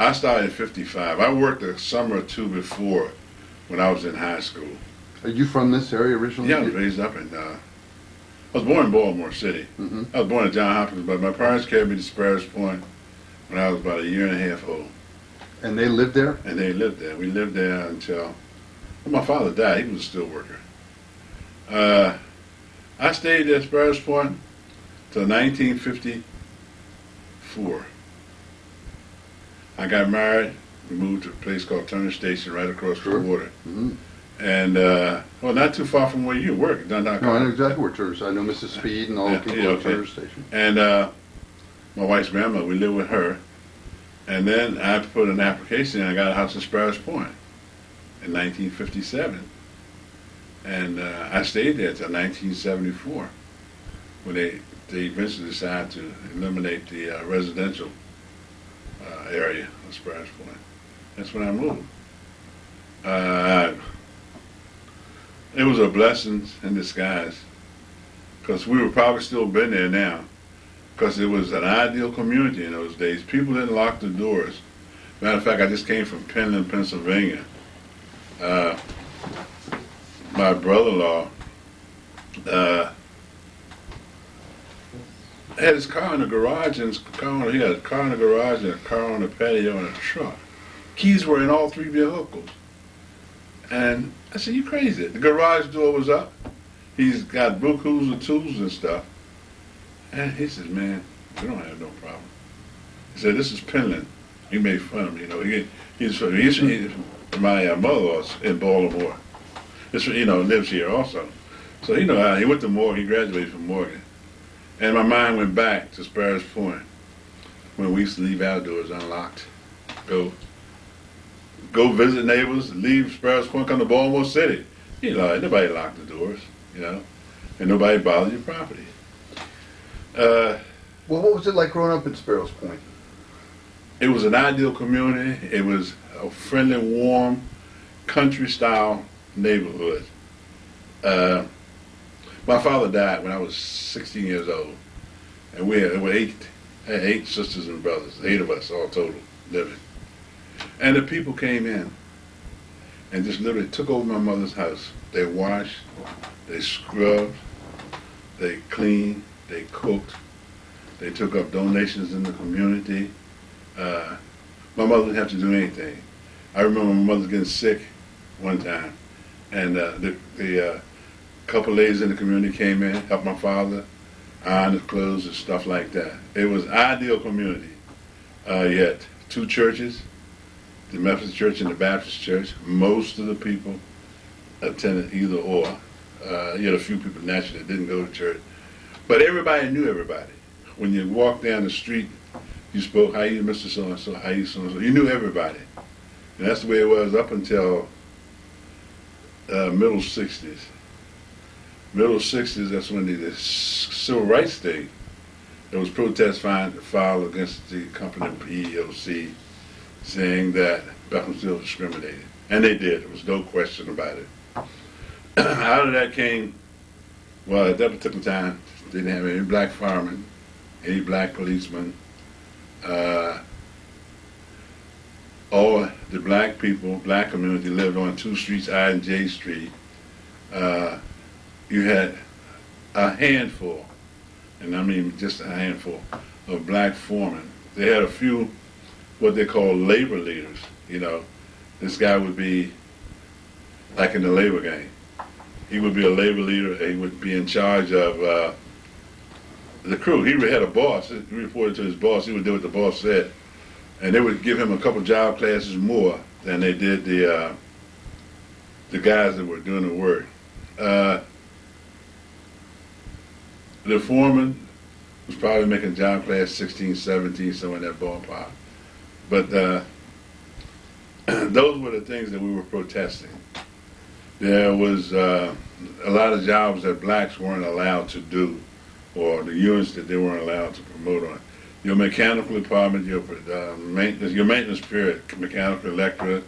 I started in '55. I worked a summer or two before when I was in high school. Are you from this area originally? Yeah, I was raised up in. I was born in Baltimore City. Mm-hmm. I was born at Johns Hopkins, but my parents carried me to Sparrows Point when I was about a year and a half old. And they lived there? And they lived there. We lived there until my father died. He was a steel worker. I stayed at Sparrows Point till 1954. I got married. We moved to a place called Turner Station right across the water. Mm-hmm. And, well, not too far from where you work. No, I know exactly where Turner is. I know Mrs. Speed and all the people at Turner Station. And my wife's grandmother, we lived with her. And then I put an application in. I got a house in Sparrows Point in 1957. And I stayed there until 1974 when they eventually decided to eliminate the residential area of Sparrows Point. That's when I moved. It was a blessing in disguise because we would probably still been there now because it was an ideal community in those days. People didn't lock the doors. Matter of fact, I just came from Penland, Pennsylvania. My brother-in-law had his car in the garage, and he had a car in the garage and a car on the patio and a truck. Keys were in all three vehicles. And I said, "You crazy." The garage door was up. He's got bukus of tools and stuff. And he says, "Man, we don't have no problem." He said, "This is Penland." He made fun of me, you know. My mother-in-law's in Baltimore. Lives here also. So he went to Morgan. He graduated from Morgan. And my mind went back to Sparrows Point when we used to leave our doors unlocked. Go visit neighbors, leave Sparrows Point, come to Baltimore City. Nobody locked the doors, and nobody bothered your property. Well, what was it like growing up in Sparrows Point? It was an ideal community. It was a friendly, warm, country-style neighborhood. My father died when I was 16 years old, and we had eight sisters and brothers, 8 of us all total living. And the people came in and just literally took over my mother's house. They washed, they scrubbed, they cleaned, they cooked, they took up donations in the community. My mother didn't have to do anything. I remember my mother getting sick one time, and the couple ladies in the community came in, helped my father, iron his clothes and stuff like that. It was an ideal community. You had 2 churches, the Methodist Church and the Baptist Church. Most of the people attended either or. You had a few people naturally that didn't go to church. But everybody knew everybody. When you walked down the street, you spoke, "How you, Mr. So-and-so, how you, so-and-so." You knew everybody. And that's the way it was up until middle 60s. Middle 60s, that's when the Civil Rights Day, there was protests filed against the company PEOC, saying that Beaconsfield discriminated. And they did. There was no question about it. Out of that came, well, at that particular time, they didn't have any black firemen, any black policemen. All the black community lived on 2 streets, I and J Street. You had a handful, and I mean just a handful, of black foremen. They had a few, what they call labor leaders. This guy would be like in the labor gang. He would be a labor leader. He would be in charge of the crew. He had a boss. He reported to his boss. He would do what the boss said. And they would give him a couple job classes more than they did the guys that were doing the work. The foreman was probably making job class 16, 17, somewhere in that ballpark. But those were the things that we were protesting. There was a lot of jobs that blacks weren't allowed to do, or the units that they weren't allowed to promote on. Your mechanical department, your maintenance period, mechanical, electrical,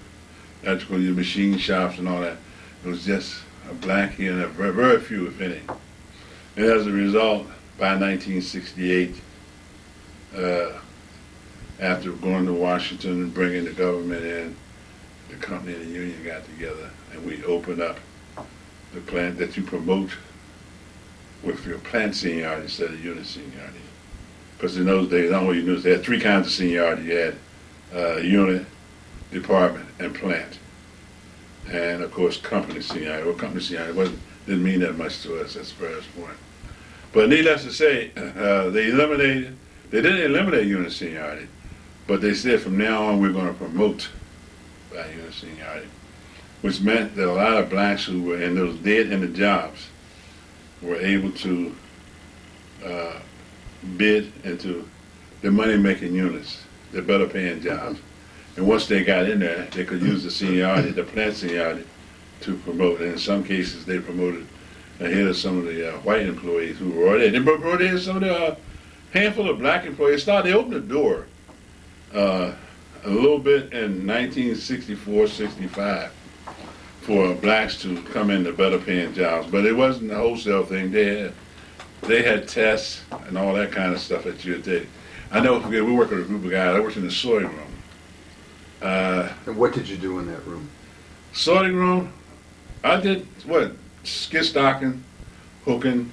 your machine shops and all that. It was just a black here and there, very, very few, if any. And as a result, by 1968, after going to Washington and bringing the government in, the company and the union got together and we opened up the plant that you promote with your plant seniority instead of unit seniority. Because in those days, not only units, they had three kinds of seniority. You had unit, department, and plant. And of course, company seniority. Well, company seniority didn't mean that much to us at Sparrows Point. But needless to say, they didn't eliminate unit seniority, but they said from now on we're going to promote by unit seniority, which meant that a lot of blacks who were in those dead-ended jobs were able to bid into the money-making units, the better-paying jobs. And once they got in there, they could use the seniority, the plant seniority, to promote. And in some cases, they promoted ahead of some of the white employees who were already there. They brought in some of the handful of black employees. They opened the door a little bit in 1964, 65 for blacks to come into better-paying jobs. But it wasn't a wholesale thing. They had tests and all that kind of stuff that you did. I never forget, we worked with a group of guys. I worked in the sorting room. And what did you do in that room? Sorting room, I did skid stocking, hooking,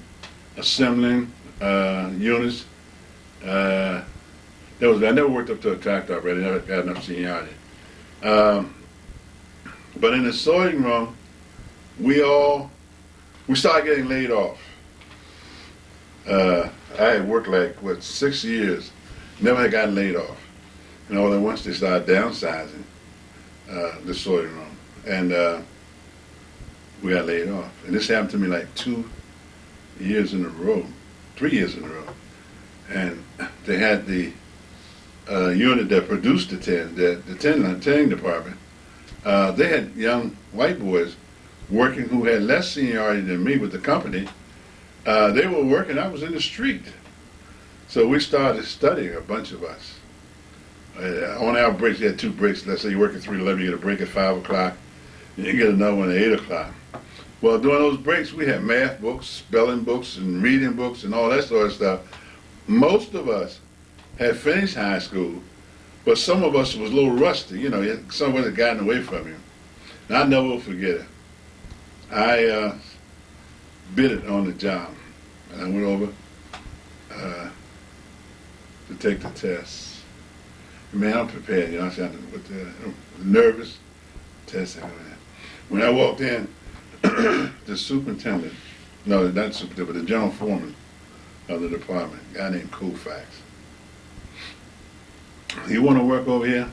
assembling units. I never worked up to a tractor operator. Never got enough seniority. But in the sorting room, we started getting laid off. I had worked 6 years, never had gotten laid off. And all at once they started downsizing the sorting room. And we got laid off. And this happened to me 2 years in a row, 3 years in a row. And they had the unit that produced the tinning department. They had young white boys working who had less seniority than me with the company. They were working, I was in the street. So we started studying, a bunch of us. On our breaks, you had 2 breaks. Let's say you work at 3:11, you get a break at 5 o'clock, and you get another one at 8 o'clock. Well, during those breaks, we had math books, spelling books, and reading books, and all that sort of stuff. Most of us had finished high school, but some of us was a little rusty. Some of us had gotten away from you. And I never will forget it. I bid it on the job, and I went over to take the test. Man, I'm prepared, I said, nervous testing. When I walked in, the superintendent, no, not the superintendent, but the general foreman of the department, a guy named Koufax. You want to work over here?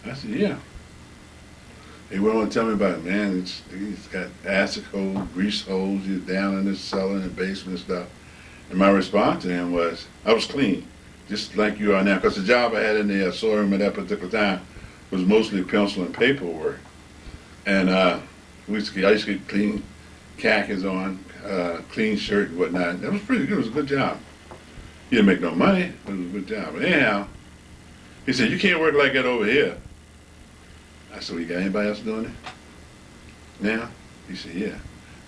I said, yeah. He went on to tell me about it. Man, he's got acid holes, grease holes, he's down in the cellar, in the basement and stuff. And my response to him was, I was clean, just like you are now, because the job I had in the sorting room at that particular time was mostly pencil and paperwork. And I used to get clean khakis on, clean shirt and whatnot. That was pretty good. It was a good job. He didn't make no money, but it was a good job. But anyhow, he said, you can't work like that over here. I said, well, you got anybody else doing it now? He said, yeah.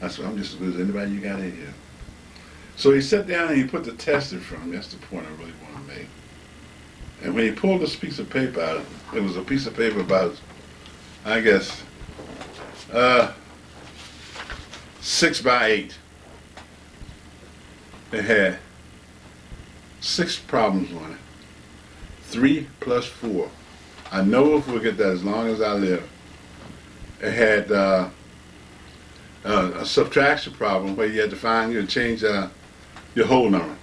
I said, I'm just as good as anybody you got in here. So he sat down and he put the test in front of me. That's the point I really want to make. And when he pulled this piece of paper out, it was a piece of paper about, I guess, 6 by 8. It had 6 problems on it. 3 plus 4. I never forget that as long as I live. It had a subtraction problem where you had to change your whole number.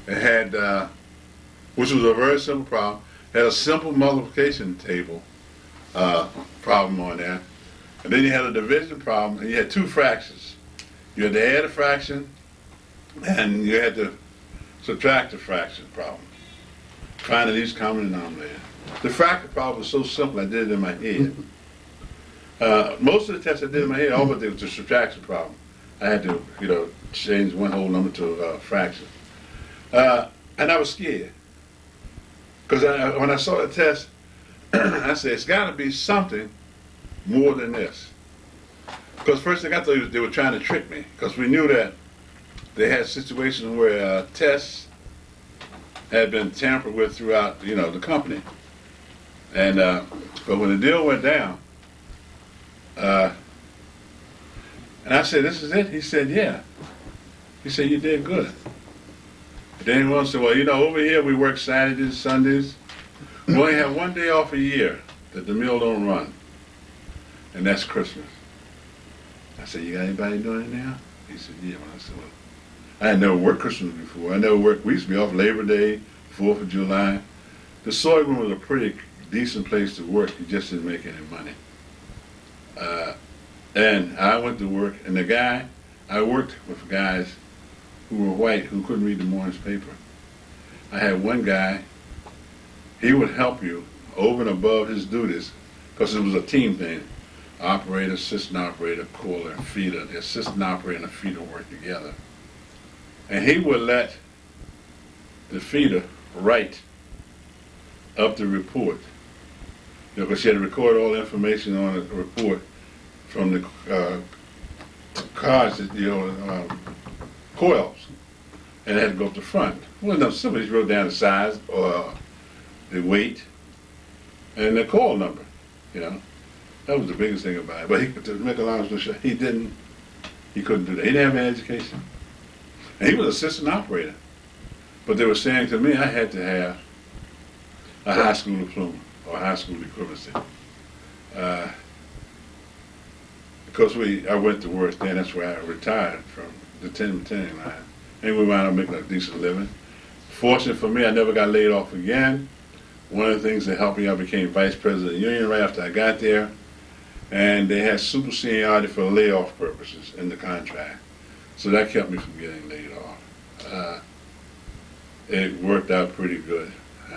It had, which was a very simple problem, had a simple multiplication table problem on there. And then you had a division problem, and you had 2 fractions. You had to add a fraction, and you had to subtract a fraction problem. Find the least common denominator. The fraction problem was so simple, I did it in my head. Most of the tests I did in my head, all but there was the subtraction problem. I had to, change one whole number to a fraction. And I was scared. Because when I saw the test, I said, it's got to be something more than this. Because first thing I thought they were trying to trick me. Because we knew that they had situations where tests had been tampered with throughout, the company. And but when the deal went down, and I said, "This is it?" He said, "Yeah." He said, "You did good." Then he wants to, well, over here we work Saturdays, Sundays. We only have one day off a year that the mill don't run, and that's Christmas. I said, "You got anybody doing it now?" He said, "Yeah." Well, I said, "Well, I had never worked Christmas before. I never worked. We used to be off Labor Day, 4th of July. The sorghum was a pretty decent place to work. You just didn't make any money. And I went to work, and I worked with guys who were white who couldn't read the morning's paper. I had one guy, he would help you over and above his duties, because it was a team thing. Operator, assistant operator, cooler, feeder. The assistant operator and the feeder work together. And he would let the feeder write up the report. Because she had to record all the information on the report from the cards, coils, and it had to go up the front. Well, no, somebody wrote down the size or the weight and the coil number. That was the biggest thing about it. But to make a long story short, he couldn't do that. He didn't have an education, and he was assistant operator. But they were saying to me, I had to have a high school diploma or high school equivalency. Because I went to work then, that's where I retired from the 10 line. And we wound up making a decent living. Fortunate for me, I never got laid off again. One of the things that helped me, I became vice president of the union right after I got there. And they had super seniority for layoff purposes in the contract. So that kept me from getting laid off. It worked out pretty good.